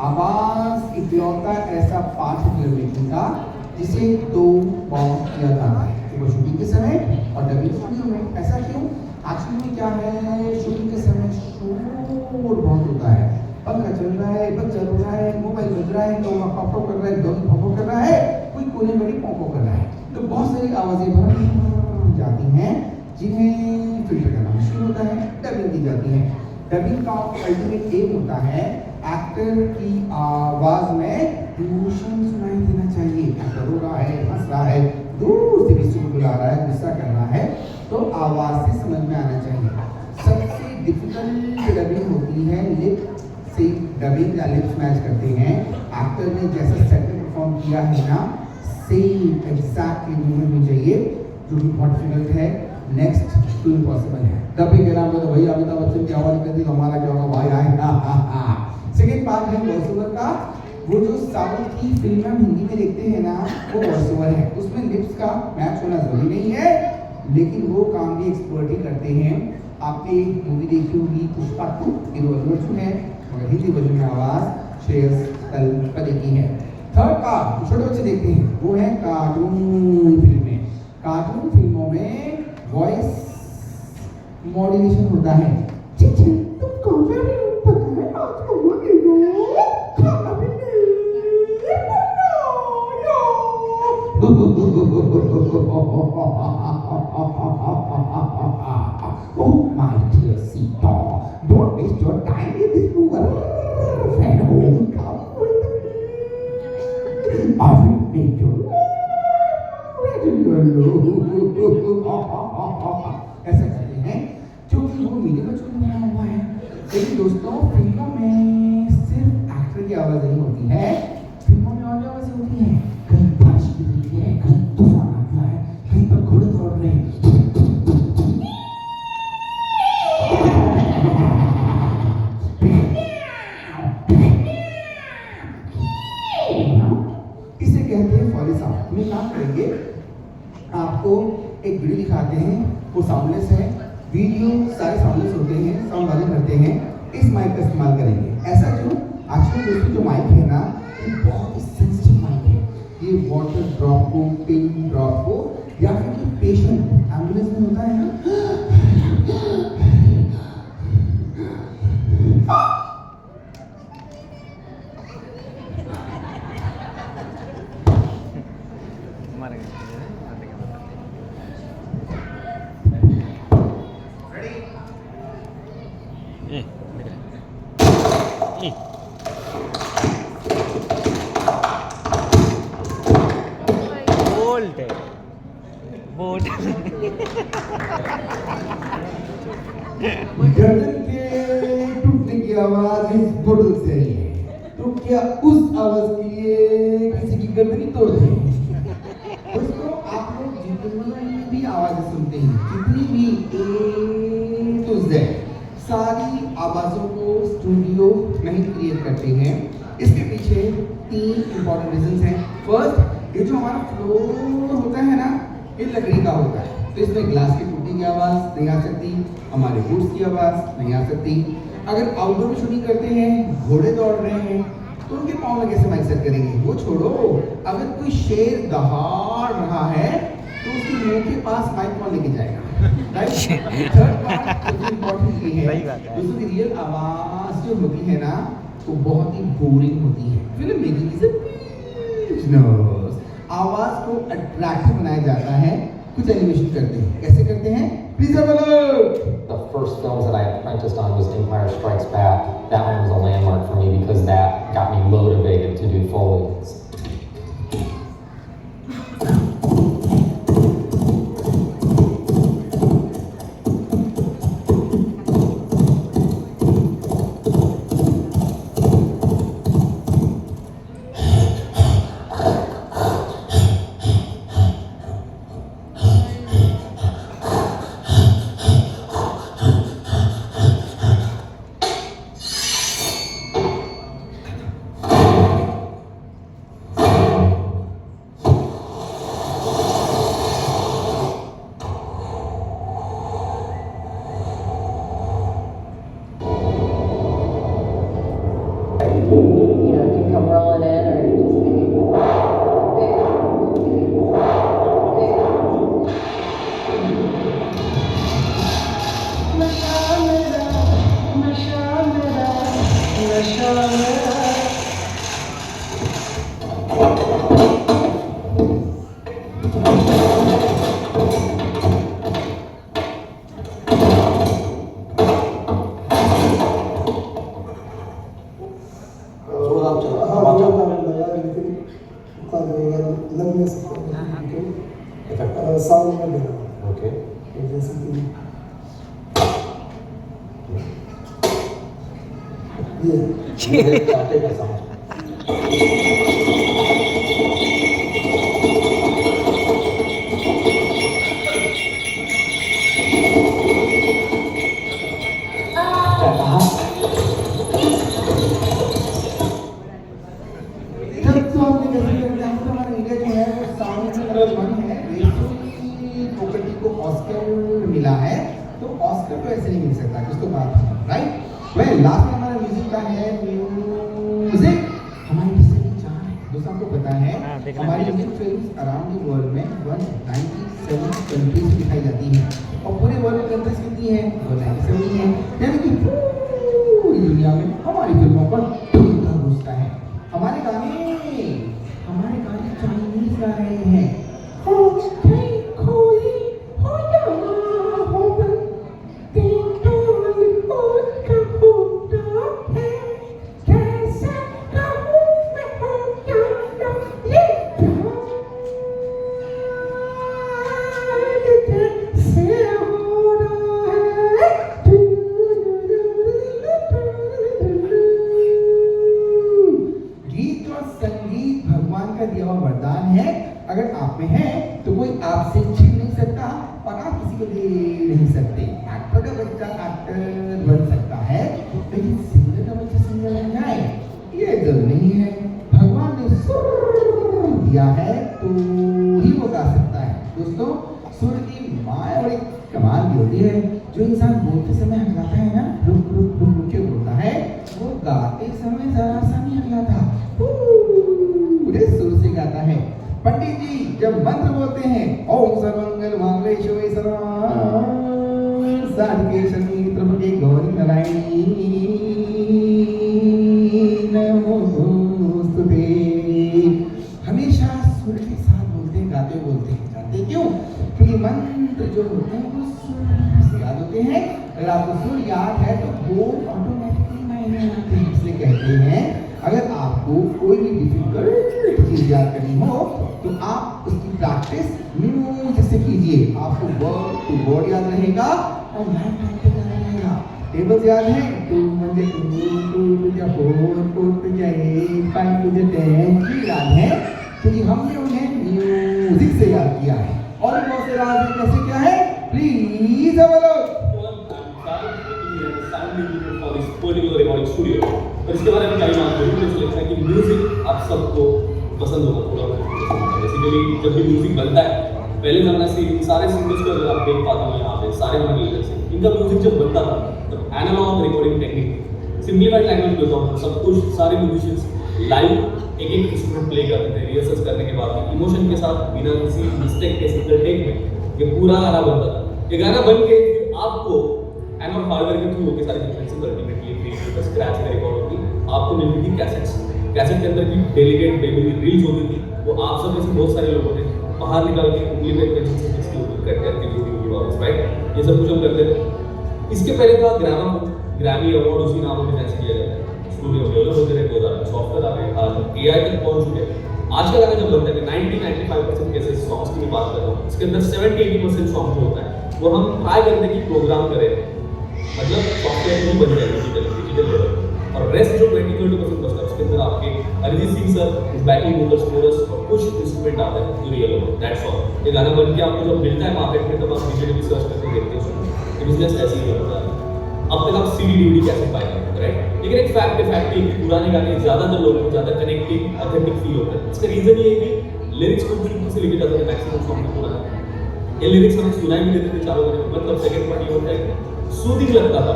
आवाज इकलौता ऐसा पार्ट फिल्म का जिसे दो बार किया जाता है, वो शूटिंग के समय और डबिंग स्टूडियो में। ऐसा क्यों? एक्चुअली में क्या है, शूटिंग के समय शोर बहुत होता है, पंखा चल रहा है, बस चल रहा है, मोबाइल बज रहा है, लोग पॉपो कर रहा है, गम पॉपो कर रहा है, कोई कोने बड़ी पॉपो कर रहा है, तो बहुत सारी आवाजें भर जाती हैं जिन्हें फिल्टर करना मुश्किल होता है, डबिंग दी जाती है। डबिंग का अल्टीमेट एम होता है एक्टर की आवाज में इमोशन सुनाई देना चाहिए। एक्टर रो रहा है, हंस रहा है, दूर से किसी को बुला रहा है, गुस्सा कर रहा है, तो आवाज से समझ में आना चाहिए। सबसे डिफिकल्ट डबिंग होती है लिप से डबिंग या लिप्स मैच करते हैं। एक्टर ने जैसा सेट में परफॉर्म किया है ना, सेम एग्जैक्टली मूवमेंट में चाहिए, जो कि बहुत डिफिकल्ट है, नेक्स्ट टू इम्पॉसिबल है। डबिंग के नाम पे तो भाई अमिताभ बच्चन की आवाज निकलती तो हमारा क्या होगा भाई, आएगा। सेकेंड पार्ट है वॉइस ओवर का। वो जो साउथ की फिल्म हम हिंदी में देखते हैं ना, वो वॉइस ओवर है, उसमें लिप्स का मैच होना जरूरी नहीं है, लेकिन वो काम भी एक्सपर्ट ही करते हैं। आपने मूवी देखी होगी पुष्पा 2, हीरो अल्लू अर्जुन है, मगर हिंदी वर्जन में आवाज श्रेयस तलपदे की है। थर्ड पार्ट छोटे बच्चे देखते हैं, वो है कार्टून फिल्में। कार्टून फिल्मों में वॉइस मॉड्यूलेशन होता है। Oh my dear Sita, don't waste your time in this movie. Fan home, come with me. I will make your ऐसा करते हैं क्योंकि वो मीडिया बच्चों को बना हुआ है। लेकिन दोस्तों फिल्मों में सिर्फ एक्टर की आवाज नहीं होती है, फिल्मों में और भी आवाजें होती हैं। कहीं बारिश गिर रही है, कहीं तूफान आता है, कहीं पर घोड़े दौड़ रहे हैं। इसे कहते हैं फॉली साउंड। हम काम करेंगे, आपको एक वीडियो दिखाते हैं, वो साउंडलेस है, वीडियो सारे साउंडलेस होते हैं, साउंड वाले करते हैं। इस माइक का इस्तेमाल करेंगे। ऐसा क्यों? एक्चुअली दोस्तों जो माइक है ना, ये बहुत ही सेंसिटिव माइक है। ये वाटर ड्रॉप को, पिन ड्रॉप को, या फिर कि पेशेंट एम्बुलेंस में होता है ना, गर्दन के टूटने की आवाज इस बोतल से आई है, तो क्या उस आवाज के लिए किसी की गर्दन ही तोड़ दें? दोस्तों आप लोग जितनी भी आवाजें सुनते हैं, जितनी भी ए टू जेड सारी आवाजों को स्टूडियो नहीं क्रिएट करते हैं। इसके पीछे 3 इंपॉर्टेंट रीजंस हैं। फर्स्ट, ये जो हमारा फ्लोर होता है ना, ये लकड़ी का होता है, तो इसमें ग्लास की टूटने की आवाज नहीं आ सकती, हमारे गुड्स की आवाज नहीं आ सकती। अगर आउटडोर में शूटिंग करते हैं, घोड़े दौड़ रहे हैं, तो उनके पाँव में कैसे माइक सेट करेंगे? वो छोड़ो, अगर कोई शेर दहाड़ रहा है तो उसके मुंह के पास माइक कौन लेके जाएगा? राइट। थर्ड पार्ट सबसे इम्पोर्टेंट ये है, दोस्तों की रियल आवाज जो होती है ना, वो बहुत ही बोरिंग होती है। Film making is business. आवाज को अट्रैक्टिव बनाया जाता है, कुछ एनिमेशन करते हैं। कैसे करते हैं? Please have a look. The first films that I apprenticed on was Empire Strikes Back. That one was a landmark for me because that got me motivated to do Foley. can come rolling in or just be sound में देना okay जैसे कि ये चाटे का sound मिला है तो ऑस्कर तो ऐसे नहीं मिल सकता किसको बात है राइट वेल लास्ट में हमारा म्यूजिक का है म्यूजिक हमारी जिससे की जान है दोस्तों आपको पता है हमारी Indian films around the world में 197 कंट्रीज में दिखाई जाती हैं और पूरे वर्ल्ड में कंट्रीज कितनी है 197 ही है यानी कि पूरी दुनिया में हमारी फिल्मों पर धूम घुसता है हमारे गाने चाइनीज गा रहे हैं दिया हुआ वरदान है अगर आप में है तो कोई आपसे छीन नहीं सकता और आप किसी को दे नहीं सकते एक्टर का बच्चा एक्टर बन सकता है लेकिन सिंगर का बच्चा सिंगर बन जाए ये जरूरी नहीं है भगवान ने सुर दिया है तो ही वो गा सकता है दोस्तों सुर की माया और एक कमाल भी होती है जो इंसान बोलते समय हकलाता है ना रुक रुक रुक रुक के बोलता है वो गाते समय जरा सा नहीं हकलाता पूरे सुर से गाता है पंडित जी जब मंत्र बोलते हैं ओम सर्वमंगल मांगल्ये शिवे सर्वार्थ साधिके शरण्ये त्र्यंबके गौरी नारायणी नमोस्तुते हमेशा सुर के साथ बोलते गाते जानते क्यों क्योंकि मंत्र जो होते हैं वो सुर से याद होते हैं अगर आपको सुर याद है तो वो ऑटोमेटिकली मायने आते हैं इसलिए कहते हैं अगर आपको कोई भी डिफिकल्ट चीज याद करनी हो तो आप उसकी प्रैक्टिस म्यूजिक से कीजिए आपको वर्ड टू वर्ड याद रहेगा और लाइन लाइन पे याद रहेगा टेबल्स याद है 2 म्हणजे 2 टू 4 टू 8 5 टू 10 याद है क्योंकि हमने उन्हें म्यूजिक से याद किया है और बहुत से राज हैं कैसे क्या है प्लीज बोलो रिकॉर्डिंग स्टूडियो और इसके बारे में क्या मानते हो मुझे लगता है कि म्यूजिक आप सबको पसंद होगा थोड़ा बेसिकली जब भी म्यूजिक बनता है पहले जमाना से सारे सिंगर्स को अगर आप देख पाते हो यहाँ पे सारे हमारे लीडर्स हैं इनका म्यूजिक जब बनता था तब analog recording technique simplified language में होता सब कुछ सारे म्यूजिशियंस लाइव एक इंस्ट्रूमेंट प्ले करते थे रिहर्सल करने के बाद इमोशन के साथ बिना किसी मिस्टेक के सिंगल टेक में ये पूरा गाना बनता था ये गाना बन के आपको एनालॉग हार्डवेयर के थ्रू होकर सारी डिफरेंसेस अल्टीमेटली क्रिएट कर स्क्रैच में रिकॉर्ड होती आपको मिलती थी कैसेट के अंदर की डेलीगेट बेबी रील्स होती थी वो आप सब में से बहुत सारे लोगों ने बाहर निकाल के उंगली में पेंसिल से इसकी उपयोग करके वीडियो वापस राइट ये सब कुछ हम करते थे इसके पहले था ग्रैमी अवार्ड उसी नाम में डिजाइन किया जाता है स्टूडियो डेवलप होते रहे 2000 में सॉफ्टवेयर आ गए आज एआई तक पहुंच चुके आज का गाना जब बनता है 90-95% कैसे सॉन्ग्स की बात कर रहा हूँ इसके अंदर 70-80% सॉन्ग जो होता है वो हम ट्राई करने की प्रोग्राम करें मतलब सॉफ्टवेयर में बन जाए डिजिटल लेवल और रेस्ट जो 20-30% बचता है उसके अंदर आपके Arijit Singh sir backing vocals chorus और कुछ इंस्ट्रूमेंट आते हैं जो रियल हो दैट्स ऑल ये गाना बन के आपको जब मिलता है मार्केट में तब आप डिजिटली रिसर्च करके देखते हो कि बिजनेस ऐसे ही होता है अब तक आप सीडी डीवीडी कैसे पाएंगे राइट लेकिन एक फैक्ट है कि पुराने गाने ज्यादातर लोगों को ज्यादा कनेक्टिंग ऑथेंटिक फील होता है इसका रीजन ये है कि लिरिक्स को शुरू से लेके जाते हैं मैक्सिमम सॉन्ग में पूरा ये लिरिक्स हमें सुनाई भी देते थे चारों गाने में मतलब सेकंड पार्ट ये होता है कि सूदिंग लगता था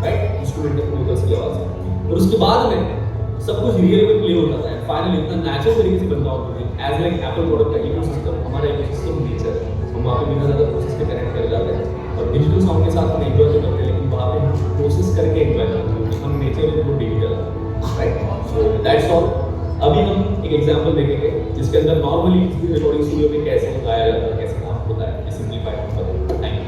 राइट इंस्ट्रूमेंटल वोकल्स की आवाज और उसके बाद में सब कुछ रियल में प्ले होता था, फाइनली इतना नेचुरल तरीके से बनता होता था। एज लाइक एप्पल प्रोडक्ट का इकोसिस्टम, हमारा इकोसिस्टम नेचर, हम वहाँ पे बिना ज़्यादा प्रोसेस के कनेक्ट कर जाते हैं और डिजिटल सॉन्ग के साथ हम एंजॉय तो करते हैं, लेकिन वहाँ पे हम प्रोसेस करके एंजॉय करते हैं क्योंकि हम नेचर में वो digital, right? So that's all. अभी हम एक एग्जांपल देखेंगे जिसके अंदर नॉर्मली रिकॉर्डिंग स्टूडियो में कैसे गाया जाता है, कैसे काम होता है, सिंपलीफाइड बताओ। Thank you.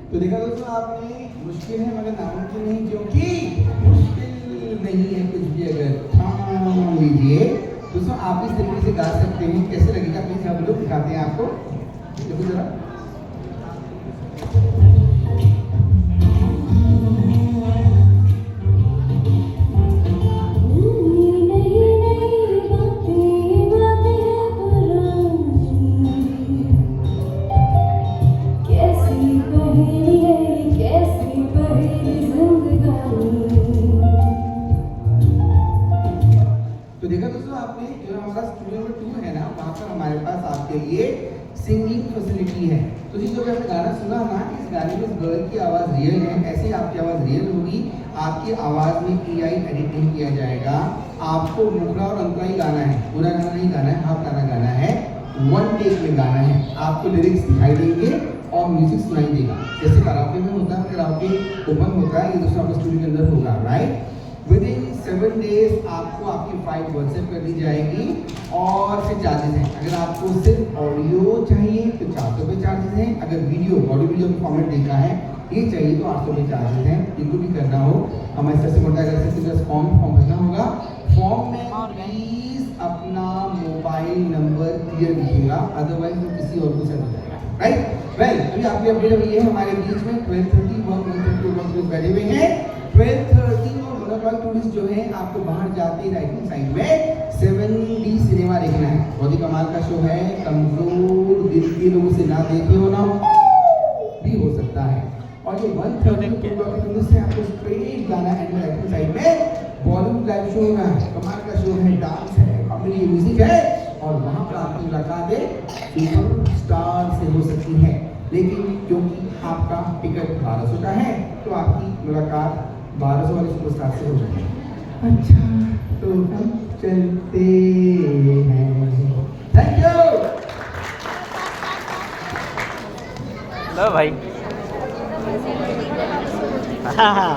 तो देखा दोस्तों आपने, मुश्किल है मगर नामुमकिन नहीं, क्योंकि मुश्किल नहीं है कुछ भी अगर ठान लीजिए। दोस्तों आप इस तरीके से गा सकते हैं, कैसे लगेगा प्लीज हम लोग दिखाते हैं आपको, देखो जरा। तो देखा दोस्तों आपने, जो हमारा स्टूडियो नंबर 2 है ना, वहाँ पर हमारे पास आपके लिए सिंगिंग फैसिलिटी है। तो जी जो भी आपने गाना सुना ना, इस गाने में इस गर्ल की आवाज़ रियल है, ऐसे ही आपकी आवाज़ रियल होगी। आपकी आवाज़ में AI एडिट नहीं किया जाएगा। आपको मुखड़ा और अंतरा ही गाना है, पूरा गाना नहीं गाना है, हाफ गाना गाना है, 1 टेक में गाना है। आपको लिरिक्स दिखाई देंगे और म्यूजिक सुनाई देगा, जैसे कराओके में होता है। कराओके ओपन होता है, ये दोस्तों आपके स्टूडियो के अंदर होगा, राइट? विदिन 7 डेज आपको आपकी फाइल व्हाट्सएप कर दी जाएगी और फिर चार्जेस हैं। अगर आपको सिर्फ ऑडियो चाहिए तो 400 रुपये चार्जेस हैं। अगर वीडियो ऑडियो वीडियो फॉर्मेट देखा है ये चाहिए तो 800 रुपये चार्जेस हैं। जिनको भी करना हो हमारे साथ से कॉन्टैक्ट कर सकते हैं। फॉर्म भरना होगा। फॉर्म में प्लीज अपना मोबाइल नंबर क्लियर दीजिएगा, अदरवाइज वो किसी और को सेंड हो जाएगा, राइट? वेल अभी आपकी अपडेट हुई है हमारे बीच में 12:30 1 बैठे हुए हैं। 12:30 और 1 टूरिस्ट जो है आपको बाहर जाते ही राइटिंग साइड में 7D सिनेमा देखना है। बहुत ही कमाल का शो है, कमजोर दिल के लोगों से ना देखे हो ना भी हो सकता है। और ये 1:30 टूरिस्ट से आपको स्ट्रेट गाना एंड में राइटिंग साइड में बॉलीवुड लाइव शो होना है। कमाल का शो है, डांस है, कॉमेडी म्यूजिक है और वहाँ पर आपकी मुलाकातें सुपर स्टार से हो सकती है। लेकिन क्योंकि आपका टिकट 1200 का है तो आपकी मुलाकात 1200 वाले सुपरस्टार से हो जाएगी। अच्छा तो हम चलते हैं। Thank you. लो भाई। हाँ हाँ